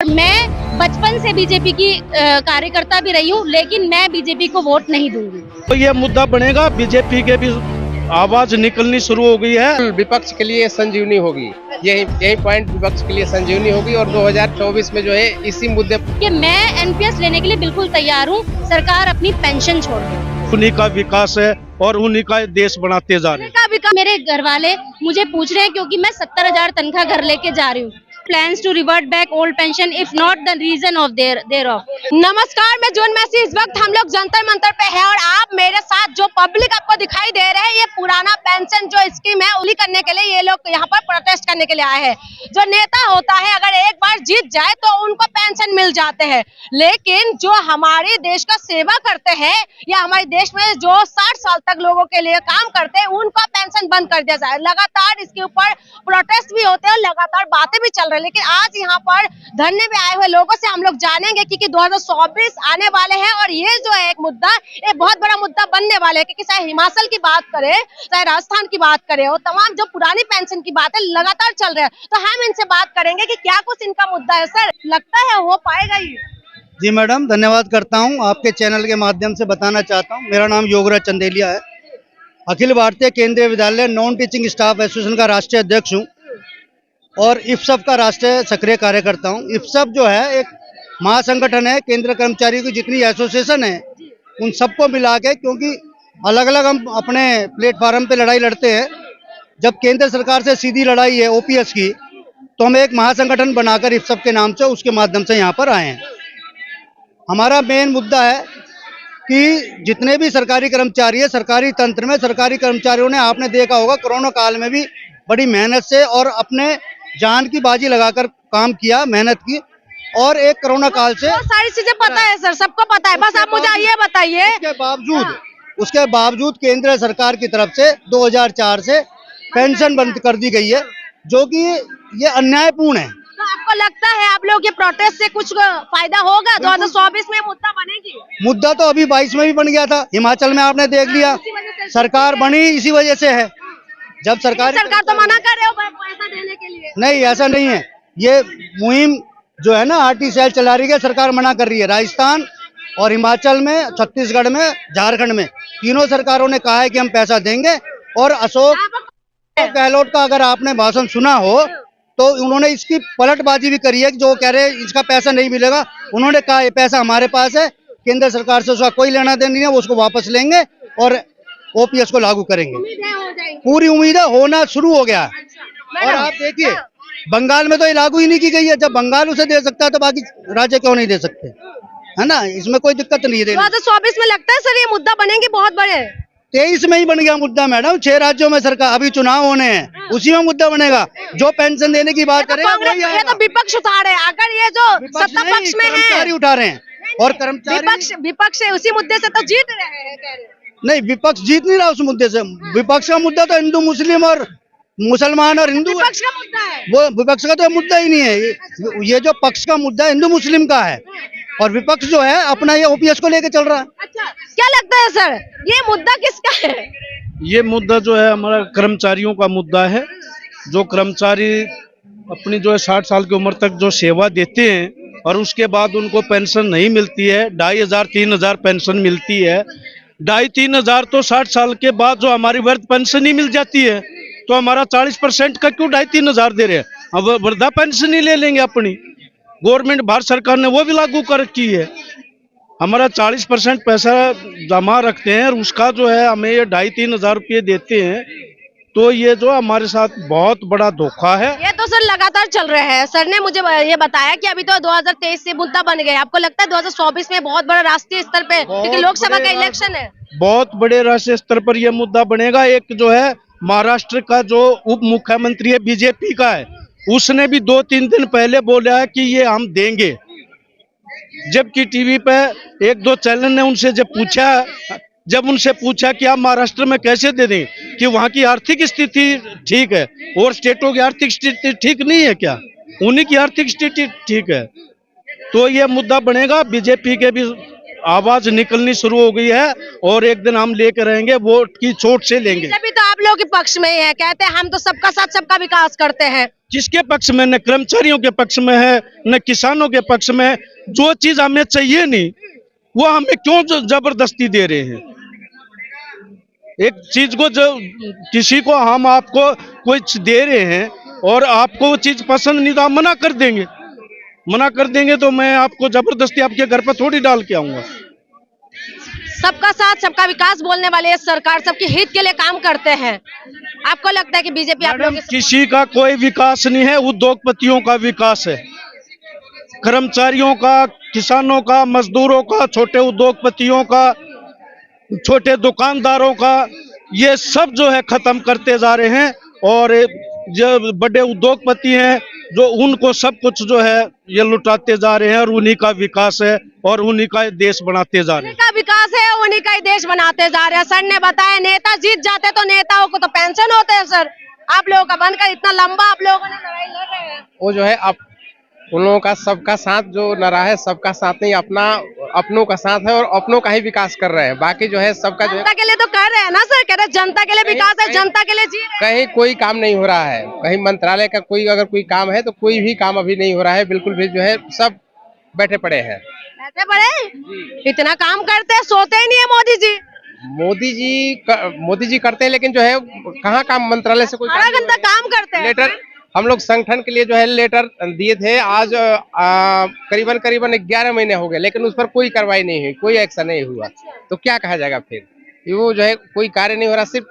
मैं बचपन से बीजेपी की कार्यकर्ता भी रही हूँ, लेकिन मैं बीजेपी को वोट नहीं दूंगी। तो ये मुद्दा बनेगा, बीजेपी के भी आवाज निकलनी शुरू हो गई है। विपक्ष के लिए संजीवनी होगी, यही पॉइंट विपक्ष के लिए संजीवनी होगी। और 2024 में जो है इसी मुद्दे कि मैं एनपीएस लेने के लिए बिल्कुल तैयार हूँ, सरकार अपनी पेंशन छोड़ दे। उन्हीं का विकास है और उन्हीं का देश बनाते जा रहे हैं। मेरे घर वाले मुझे पूछ रहे हैं क्योंकि मैं 70,000 तनख्वाह घर लेके जा रही हूँ। Plans to revert back old pension if not the reason of thereof। नमस्कार, मैं जून मैसी। इस वक्त हम लोग जंतर मंतर पे है और आप मेरे साथ जो पब्लिक आपको दिखाई दे रहे हैं, ये पुराना पेंशन जो स्कीम है उली करने के लिए ये लोग यहाँ पर प्रोटेस्ट करने के लिए आए हैं। जो नेता होता है अगर एक बार जीत जाए तो उनको पेंशन मिल जाते हैं, लेकिन जो हमारे देश का सेवा करते हैं या हमारे देश में जो 60 साल तक लोगों के लिए काम करते हैं उनका पेंशन बंद कर दिया जाए। लगातार इसके ऊपर प्रोटेस्ट भी होते हैं, लगातार बातें भी चल रही है। लेकिन आज यहाँ पर धरने में आए हुए लोगों से हम लोग जानेंगे कि 2024 आने वाले हैं और ये जो है एक मुद्दा, ये बहुत बड़ा मुद्दा बनने वाले है। क्योंकि चाहे हिमाचल की बात करें, चाहे राजस्थान की बात करें, और तमाम जो पुरानी पेंशन की बात है लगातार चल रहे हैं, तो हम इनसे बात करेंगे कि क्या कुछ इनका मुद्दा है। सर, लगता है हो पाएगा ये? जी मैडम, धन्यवाद करता हूं। आपके चैनल के माध्यम से बताना चाहता हूं, मेरा नाम योगराज चंदेलिया है। अखिल भारतीय केंद्रीय विद्यालय नॉन टीचिंग स्टाफ एसोसिएशन का राष्ट्रीय अध्यक्ष हूं और इफ्सप का राष्ट्रीय सक्रिय कार्यकर्ता हूं। इफ्सप जो है एक महासंगठन है, केंद्र कर्मचारियों की जितनी एसोसिएशन है उन सबको मिला के, क्योंकि अलग अलग हम अपने प्लेटफार्म पे लड़ाई लड़ते हैं। जब केंद्र सरकार से सीधी लड़ाई है ओपीएस की, तो हम एक महासंगठन बनाकर इफ्सप के नाम से, उसके माध्यम से यहाँ पर आए हैं। हमारा मेन मुद्दा है कि जितने भी सरकारी कर्मचारी है, सरकारी तंत्र में सरकारी कर्मचारियों ने, आपने देखा होगा कोरोना काल में भी बड़ी मेहनत से और अपने जान की बाजी लगाकर काम किया, मेहनत की। और एक कोरोना काल से बहुत सारी चीजें पता है सर, सबको पता है, बस आप मुझे ये बताइए। उसके बावजूद केंद्र सरकार की तरफ से 2004 से पेंशन बंद कर दी गई है, जो कि ये अन्यायपूर्ण है। तो आपको लगता है आप लोग ये प्रोटेस्ट से कुछ फायदा होगा? 2024 में मुद्दा बनेगी? मुद्दा तो अभी 22 में भी बन गया था, हिमाचल में आपने देख लिया। सरकार बनी इसी वजह से है। जब सरकार तो मना कर रहे हो पैसा देने के लिए? नहीं, ऐसा नहीं है। ये मुहिम जो है ना आरटी सेल चला रही है, सरकार मना कर रही है। राजस्थान और हिमाचल में, छत्तीसगढ़ में, झारखंड में, तीनों सरकारों ने कहा है कि हम पैसा देंगे। और अशोक गहलोत का अगर आपने भाषण सुना हो तो उन्होंने इसकी पलटबाजी भी करी है, जो कह रहे हैं इसका पैसा नहीं मिलेगा। उन्होंने कहा ये पैसा हमारे पास है, केंद्र सरकार से उसका कोई लेना देना नहीं है, वो उसको वापस लेंगे और ओपीएस को लागू करेंगे। पूरी उम्मीद है, होना शुरू हो गया। और आप देखिए बंगाल में तो ये लागू ही नहीं की गई है। जब बंगाल उसे दे सकता है तो बाकी राज्य क्यों नहीं दे सकते, है ना? इसमें कोई दिक्कत नहीं है। 2024 में लगता है सर ये मुद्दा बनेंगे बहुत बड़े? 23 में ही बन गया मुद्दा मैडम। 6 राज्यों में सरकार, अभी चुनाव होने हैं, उसी में मुद्दा बनेगा। जो पेंशन देने की बात करें, ये तो विपक्ष उठा रहे हैं। अगर ये जो सत्ता पक्ष में है, उठा रहे हैं और कर्मचारी विपक्ष उसी मुद्दे से तो जीत रहे हैं, कह रहे हैं। नहीं, विपक्ष जीत नहीं रहा उस मुद्दे से। विपक्ष का मुद्दा तो हिंदू मुस्लिम और मुसलमान और हिंदू, विपक्ष का मुद्दा है वो विपक्ष का तो मुद्दा ही नहीं है। ये जो पक्ष का मुद्दा है हिंदू मुस्लिम का है, और विपक्ष जो है अपना ये ओपीएस को लेके चल रहा है। अच्छा, क्या लगता है सर ये मुद्दा किसका है? ये मुद्दा जो है हमारा कर्मचारियों का मुद्दा है। जो कर्मचारी अपनी जो है 60 साल की उम्र तक जो सेवा देते हैं और उसके बाद उनको पेंशन नहीं मिलती है, 2500-3000 पेंशन मिलती है। 2500-3000 तो 60 साल के बाद जो हमारी वृद्ध पेंशन ही मिल जाती है, तो हमारा 40% का क्यों 2500 दे रहे हैं? अब वृद्धा पेंशन ही ले लेंगे अपनी। गवर्नमेंट, भारत सरकार ने वो भी लागू कर रखी है। हमारा 40% पैसा जमा रखते हैं और उसका जो है हमें ये 2500-3000 रुपये देते हैं, तो ये जो हमारे साथ बहुत बड़ा धोखा है। ये तो सर लगातार चल रहे हैं। सर ने मुझे ये बताया कि अभी तो 2023 से मुद्दा बन गया। आपको लगता है 2024 में बहुत बड़ा राष्ट्रीय स्तर पे, क्योंकि लोकसभा का इलेक्शन है, बहुत बड़े राष्ट्रीय स्तर पर यह मुद्दा बनेगा। एक जो है महाराष्ट्र का जो उप मुख्यमंत्री है बीजेपी का है, उसने भी 2-3 दिन पहले बोला है कि ये हम देंगे। जबकि टीवी पे 1-2 चैनल ने जब उनसे पूछा कि आप महाराष्ट्र में कैसे दे दें, कि वहाँ की आर्थिक स्थिति ठीक है और स्टेटों की आर्थिक स्थिति ठीक नहीं है क्या? उन्हीं की आर्थिक स्थिति ठीक है। तो ये मुद्दा बनेगा, बीजेपी के भी आवाज निकलनी शुरू हो गई है और एक दिन हम लेके रहेंगे, वोट की चोट से लेंगे। बीजेपी तो आप लोगों के पक्ष में ही है, कहते हैं हम तो सबका साथ सबका विकास करते हैं। किसके पक्ष में? न कर्मचारियों के पक्ष में है, न किसानों के पक्ष में है। जो चीज हमें चाहिए नहीं वो हमें क्यों जबरदस्ती दे रहे हैं? एक चीज को जो किसी को हम आपको कुछ दे रहे हैं और आपको वो चीज पसंद नहीं तो आप मना कर देंगे। मना कर देंगे तो मैं आपको जबरदस्ती आपके घर पर थोड़ी डाल के आऊंगा। सबका साथ सबका विकास बोलने वाले ये सरकार सबके हित के लिए काम करते हैं। आपको लगता है कि बीजेपी आप लोगों मैडम, के किसी का कोई विकास नहीं है, उद्योगपतियों का विकास है। कर्मचारियों का, किसानों का, मजदूरों का, छोटे उद्योगपतियों का, छोटे दुकानदारों का, ये सब जो है खत्म करते जा रहे हैं। और जो बड़े उद्योगपति हैं जो उनको सब कुछ जो है ये लुटाते जा रहे हैं और उन्हीं का विकास है और उन्हीं का देश बनाते जा रहे हैं। उन्हीं का विकास है, उन्हीं का ही देश बनाते जा रहे हैं। सर ने बताया नेता जीत जाते तो नेताओं को तो पेंशन होते हैं। सर आप लोगों का बनकर इतना लंबा आप लोगों ने लड़ाई लड़ रहे हैं। वो जो है अब उन लोगों का सबका साथ जो न रहा है, सबका साथ नहीं, अपनों का साथ है और अपनों का ही विकास कर रहे हैं। बाकी जो है सबका जो है जनता के लिए तो कर रहे हैं ना सर, कह रहे जनता के लिए विकास है, जनता के लिए जी रहे हैं। कहीं कोई काम नहीं हो रहा है। कहीं मंत्रालय का कोई अगर कोई काम है तो कोई भी काम अभी नहीं हो रहा है। बिल्कुल भी जो है सब बैठे पड़े हैं। ऐसे बड़े इतना काम करते हैं, सोते ही नहीं है मोदी जी। मोदी जी करते हैं लेकिन जो है कहाँ काम, मंत्रालय से कोई 12 घंटा काम करते हैं। लेटर हम लोग संगठन के लिए जो है लेटर दिए थे, आज करीबन 11 महीने हो गए लेकिन उस पर कोई कार्रवाई नहीं हुई, कोई एक्शन नहीं हुआ। तो क्या कहा जाएगा फिर? वो जो है कोई कार्य नहीं हो रहा, सिर्फ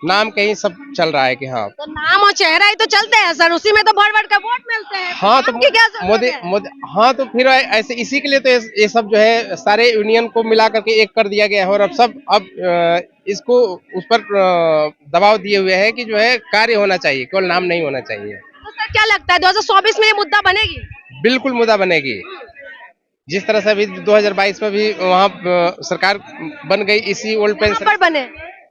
नाम कहीं सब चल रहा है कि हाँ तो नाम और चेहरा ही तो चलते हैं सर, उसी में तो भर का वोट मिलते हैं। हाँ तो नाम की क्या जरूरत है? मोदी हाँ तो फिर ऐसे इसी के लिए तो ये सब जो है सारे यूनियन को मिला करके एक कर दिया गया है और अब इसको उस पर दबाव दिए हुए है कि जो है कार्य होना चाहिए, केवल नाम नहीं होना चाहिए। तो सर क्या लगता है 2024 में ये मुद्दा बनेगी? बिल्कुल मुद्दा बनेगी। जिस तरह से अभी 2022 में भी वहाँ सरकार बन गई इसी ओल्ड पेंशन पर बने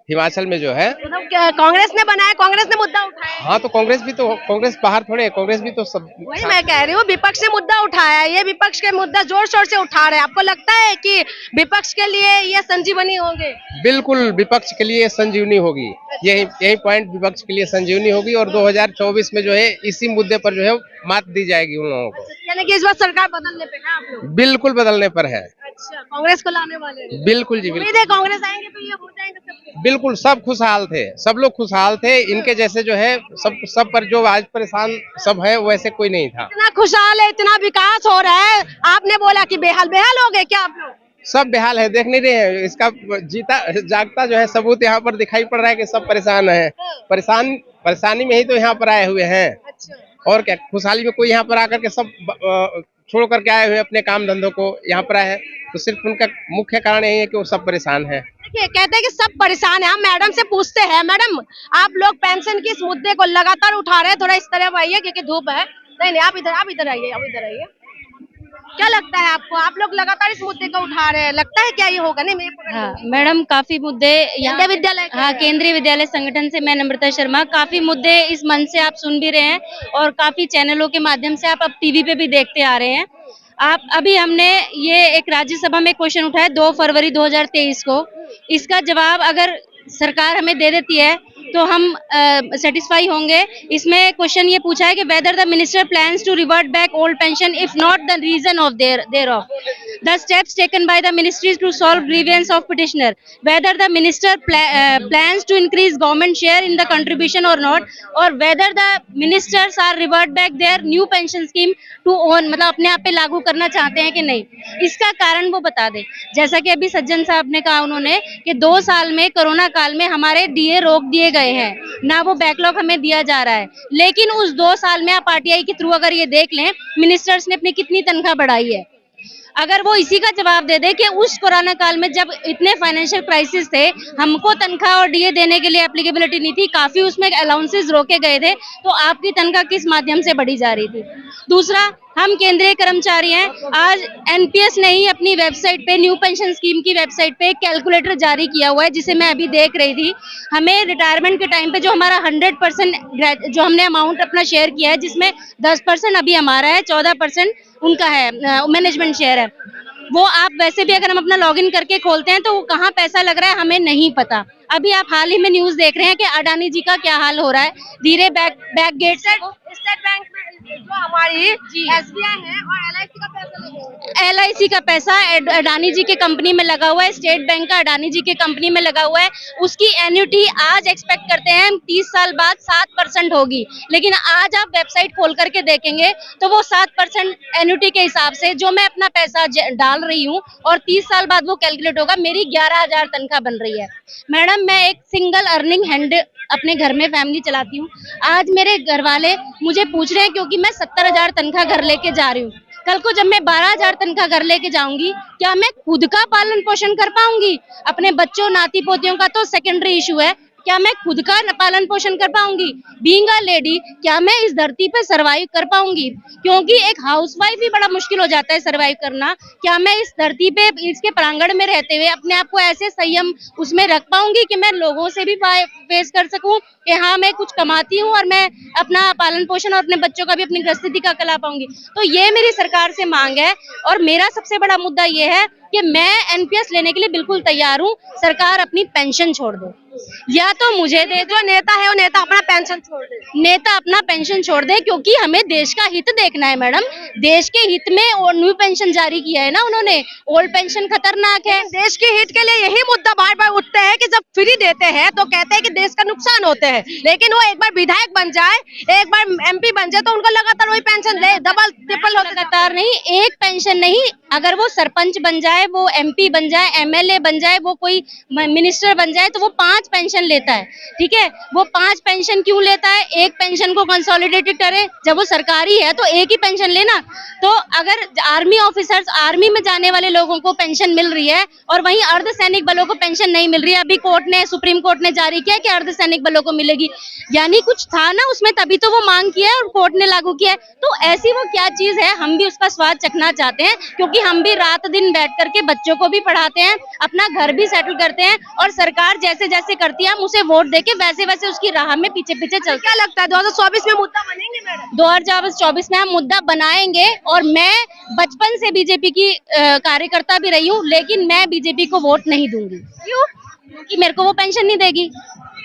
हिमाचल में जो है, मतलब कांग्रेस ने बनाया, कांग्रेस ने मुद्दा उठाया। हाँ तो कांग्रेस बाहर थोड़े है, कांग्रेस भी तो सब वही मैं कह रही हूँ, विपक्ष ने मुद्दा उठाया है, ये विपक्ष के मुद्दा जोर शोर से उठा रहे हैं। आपको लगता है कि विपक्ष के लिए ये संजीवनी होंगे? बिल्कुल विपक्ष के लिए संजीवनी होगी। यही पॉइंट विपक्ष के लिए संजीवनी होगी और 2024 में जो है इसी मुद्दे पर जो है मात दी जाएगी उन लोगों को। यानी कि इस बार सरकार बदलने पे है आप लोग? बिल्कुल बदलने पर है। अच्छा, कांग्रेस को लाने वाले हैं? बिल्कुल जी, बिल्कुल। उम्मीद है कांग्रेस आएंगे तो ये हो जाएंगे सब। बिल्कुल सब खुशहाल थे, सब लोग खुशहाल थे। इनके जैसे जो है सब पर जो आज परेशान सब है वैसे कोई नहीं था। इतना खुशहाल है, इतना विकास हो रहा है, आपने बोला कि बेहाल हो गए क्या आप लोग? सब बेहाल है, देख नहीं रहे हैं। इसका जीता जागता जो है सबूत यहाँ पर दिखाई पड़ रहा है कि सब परेशान है। परेशानी में ही तो यहाँ पर आए हुए हैं। अच्छा, और क्या, खुशहाली में कोई यहाँ पर आकर के सब छोड़ करके आए हुए अपने काम धंधों को यहाँ पर आए हैं। तो सिर्फ उनका मुख्य कारण यही है कि वो सब परेशान है। देखिए कहते हैं कि सब परेशान है। हम मैडम से पूछते हैं, मैडम आप लोग पेंशन के इस मुद्दे को लगातार उठा रहे हैं, थोड़ा इस तरफ आइए क्योंकि धूप है। नहीं आप इधर आइए। क्या लगता है आपको, आप लोग लगातार इस मुद्दे को उठा रहे हैं, लगता है क्या ये होगा? नहीं हाँ मैडम, काफी मुद्दे यहाँ विद्यालय हाँ केंद्रीय विद्यालय संगठन से मैं नम्रता शर्मा, काफी मुद्दे इस मंच से आप सुन भी रहे हैं और काफी चैनलों के माध्यम से आप अब टीवी पे भी देखते आ रहे हैं। आप अभी हमने ये एक राज्यसभा में क्वेश्चन उठाया 2 फरवरी 2023 को। इसका जवाब अगर सरकार हमें दे देती है तो हम सेटिस्फाई होंगे। इसमें क्वेश्चन ये पूछा है कि whether the minister plans to revert back old pension if not the reason of there of the steps taken by the ministries to solve grievance of petitioner, whether the minister plans to increase government share in the contribution or not, or whether the ministers are revert back their new pension scheme to own, मतलब अपने आप पे लागू करना चाहते हैं कि नहीं। इसका कारण वो बता दे। जैसा कि अभी सज्जन साहब ने कहा उन्होंने कि 2 साल में कोरोना काल में हमारे डीए रोक दिए गए हैं, ना वो बैकलॉग हमें दिया जा रहा है। लेकिन उस 2 साल में आप आरटीआई के थ्रू अगर ये देख लें मिनिस्टर्स ने अपनी कितनी तनख्वाह बढ़ाई है। अगर वो इसी का जवाब दे दे कि उस कोरोना काल में जब इतने फाइनेंशियल क्राइसिस थे, हमको तनख्वाह और डीए देने के लिए एप्लीकेबिलिटी नहीं थी, काफी उसमें अलाउंसेस रोके गए थे, तो आपकी तनख्वाह किस माध्यम से बढ़ी जा रही थी। दूसरा, हम केंद्रीय कर्मचारी हैं। आज एनपीएस ने ही अपनी वेबसाइट पे, न्यू पेंशन स्कीम की वेबसाइट पे एक कैलकुलेटर जारी किया हुआ है जिसे मैं अभी देख रही थी। हमें रिटायरमेंट के टाइम पे जो हमारा 100% जो हमने अमाउंट अपना शेयर किया है, जिसमें 10% अभी हमारा है, 14% उनका है, मैनेजमेंट शेयर है। वो आप वैसे भी अगर हम अपना लॉगिन करके खोलते हैं तो वो कहाँ पैसा लग रहा है हमें नहीं पता। अभी आप हाल ही में न्यूज देख रहे हैं कि अडानी जी का क्या हाल हो रहा है, धीरे बैक गेट से स्टेट बैंक में जो हमारी एसबीआई है और एलआईसी का पैसा लगा हुआ है। LIC का पैसा अडानी जी के कंपनी में लगा हुआ है, स्टेट बैंक का अडानी जी के कंपनी में लगा हुआ है। उसकी एन्युटी आज एक्सपेक्ट करते हैं 30 साल बाद 7% होगी, लेकिन आज आप वेबसाइट खोल करके देखेंगे तो वो 7% एन्युटी के हिसाब से जो मैं अपना पैसा डाल रही हूँ और 30 साल बाद वो कैलकुलेट होगा, मेरी 11,000 तनख्वाह बन रही है। मैडम मैं एक सिंगल अर्निंग हैंड अपने घर में फैमिली चलाती हूँ। आज मेरे घर वाले मुझे पूछ रहे हैं क्योंकि मैं 70,000 तनख्वाह घर लेके जा रही हूँ। कल को जब मैं 12,000 तनख्वाह घर लेके जाऊंगी, क्या मैं खुद का पालन पोषण कर पाऊंगी? अपने बच्चों नाती पोतियों का तो सेकेंडरी इशू है, क्या मैं खुद का पालन पोषण कर पाऊंगी? बीइंग अ लेडी क्या मैं इस धरती पे सरवाइव कर पाऊंगी? क्योंकि एक हाउसवाइफ भी बड़ा मुश्किल हो जाता है सरवाइव करना। क्या मैं इस धरती पे इसके प्रांगण में रहते हुए अपने आप को ऐसे संयम उसमें रख पाऊंगी कि मैं लोगों से भी फेस कर सकूं कि हाँ मैं कुछ कमाती हूँ और मैं अपना पालन पोषण और अपने बच्चों का भी अपनी गृहस्थी का कला पाऊंगी? तो ये मेरी सरकार से मांग है। और मेरा सबसे बड़ा मुद्दा ये है कि मैं NPS लेने के लिए बिल्कुल तैयार हूँ, सरकार अपनी पेंशन छोड़ दो, या तो मुझे दे दो। नेता है वो नेता अपना पेंशन छोड़ दे, नेता अपना पेंशन छोड़ दे, क्योंकि हमें देश का हित देखना है मैडम। देश के हित में और न्यू पेंशन जारी किया है ना उन्होंने, ओल्ड पेंशन खतरनाक है। देश के हित के लिए यही मुद्दा बार बार उठते हैं कि जब फ्री देते हैं तो कहते हैं कि देश का नुकसान होते हैं, लेकिन वो एक बार विधायक बन जाए, एक बार MP बन जाए तो उनको लगातार वही पेंशन ले, डबल ट्रिपल लगातार नहीं, एक पेंशन नहीं, अगर वो सरपंच बन जाए, वो MP बन जाए, MLA बन जाए, वो कोई मिनिस्टर बन जाए तो वो 5 पेंशन लेता है। ठीक है, वो 5 पेंशन क्यों लेता है? एक पेंशन को कंसोलिडेटेड करे, जब वो सरकारी है तो एक ही पेंशन लेना। तो अगर आर्मी ऑफिसर्स, आर्मी में जाने वाले लोगों को पेंशन मिल रही है और वहीं अर्धसैनिक बलों को पेंशन नहीं मिल रही है, अभी सुप्रीम कोर्ट ने जारी किया कि अर्धसैनिक बलों को मिलेगी, यानी कुछ था ना उसमें, तभी तो वो मांग किया है और कोर्ट ने लागू किया है। तो ऐसी वो क्या चीज है, हम भी उसका स्वाद चखना चाहते हैं, क्योंकि हम भी रात दिन बैठ करके बच्चों को भी पढ़ाते हैं, अपना घर भी सेटल करते हैं, और सरकार जैसे जैसे करती है हम उसे वोट देके वैसे वैसे उसकी राह में पीछे पीछे चलते। क्या लगता है 2024 में मुद्दा बनेंगे मैडम? 2024 में हम मुद्दा बनाएंगे, और मैं बचपन से बीजेपी की कार्यकर्ता भी रही हूँ, लेकिन मैं बीजेपी को वोट नहीं दूंगी। क्यों? क्योंकि मेरे को वो पेंशन नहीं देगी।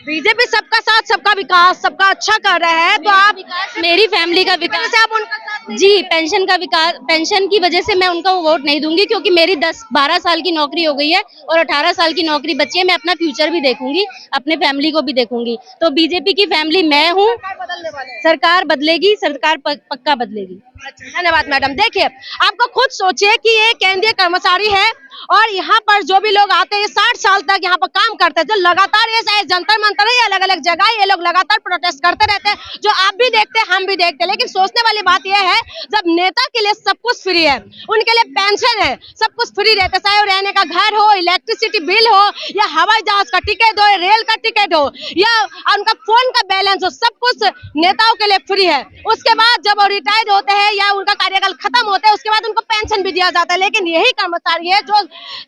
बीजेपी सबका साथ, सबका विकास, सबका अच्छा कर रहा है, तो आप मेरी फैमिली का विकास से आप उनका साथ जी, पेंशन का विकास, पेंशन की वजह से मैं उनका वोट नहीं दूंगी, क्योंकि मेरी 10-12 साल की नौकरी हो गई है और 18 साल की नौकरी बची है। मैं अपना फ्यूचर भी देखूंगी, अपने फैमिली को भी देखूंगी। तो बीजेपी की फैमिली मैं हूँ। बदलने वाले हैं। सरकार बदलेगी, सरकार पक्का बदलेगी। धन्यवाद मैडम। देखिए, आपको खुद सोचिए कि ये केंद्रीय कर्मचारी है और यहाँ पर जो भी लोग आते हैं 60 साल तक यहाँ पर काम करते हैं, जो लगातार ये चाहे जंतर मंतर है, अलग अलग जगह ये लोग लगातार प्रोटेस्ट करते रहते हैं, जो आप भी देखते हैं हम भी देखते हैं। लेकिन सोचने वाली बात यह है, जब नेता के लिए सब कुछ फ्री है, उनके लिए पेंशन है, सब कुछ फ्री रहता है, चाहे रहने का घर हो, इलेक्ट्रिसिटी बिल हो, या हवाई जहाज का टिकट हो, रेल का टिकट हो, या उनका फोन का बैलेंस हो, सब कुछ नेताओं के लिए फ्री है। उसके बाद जब वो रिटायर्ड होते हैं या उनका कार्यकाल खत्म होता है, उसके बाद उनको पेंशन भी दिया जाता है। लेकिन यही कर्मचारी है जो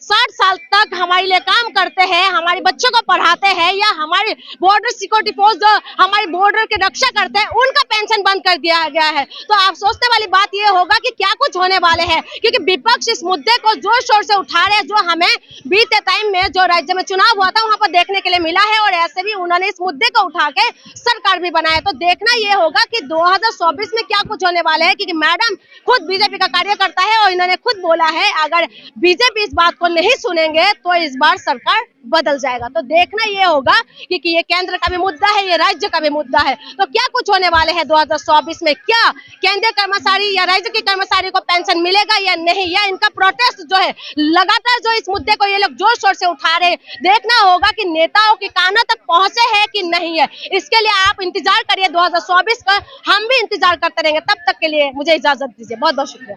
60 साल तक हमारे लिए काम करते हैं, हमारे बच्चों को पढ़ाते हैं, या हमारी बॉर्डर सिक्योरिटी फोर्स जो हमारे बॉर्डर की रक्षा करते हैं, उनका पेंशन बंद कर दिया गया है। तो आप सोचने वाली बात यह होगा कि क्या कुछ होने वाले है, क्योंकि विपक्ष इस मुद्दे को जोर शोर से उठा रहे हैं, जो हमें बीते टाइम में जो राज्य में चुनाव हुआ था वहां पर देखने के लिए मिला है, और ऐसे भी उन्होंने इस मुद्दे को उठा के सरकार भी बनाया। तो देखना यह होगा कि 2024 में क्या कुछ होने वाले है, क्योंकि मैडम खुद बीजेपी का कार्यकर्ता है और इन्होंने खुद बोला है अगर बीजेपी इस बात को नहीं सुनेंगे तो इस बार सरकार बदल जाएगा। तो देखना ये होगा क्योंकि ये केंद्र का भी मुद्दा है, ये राज्य का भी मुद्दा है। तो क्या कुछ होने वाले हैं 2024 में, क्या केंद्रीय कर्मचारी या राज्य के कर्मचारी को पेंशन मिलेगा या नहीं, या इनका प्रोटेस्ट जो है लगातार जो इस मुद्दे को ये लोग जोर शोर से उठा रहे हैं, देखना होगा कि नेताओं के कानों तक पहुंचे है कि नहीं है। इसके लिए आप इंतजार करिए 2024 का, हम भी इंतजार करते रहेंगे। तब तक के लिए मुझे इजाजत दीजिए, बहुत बहुत शुक्रिया।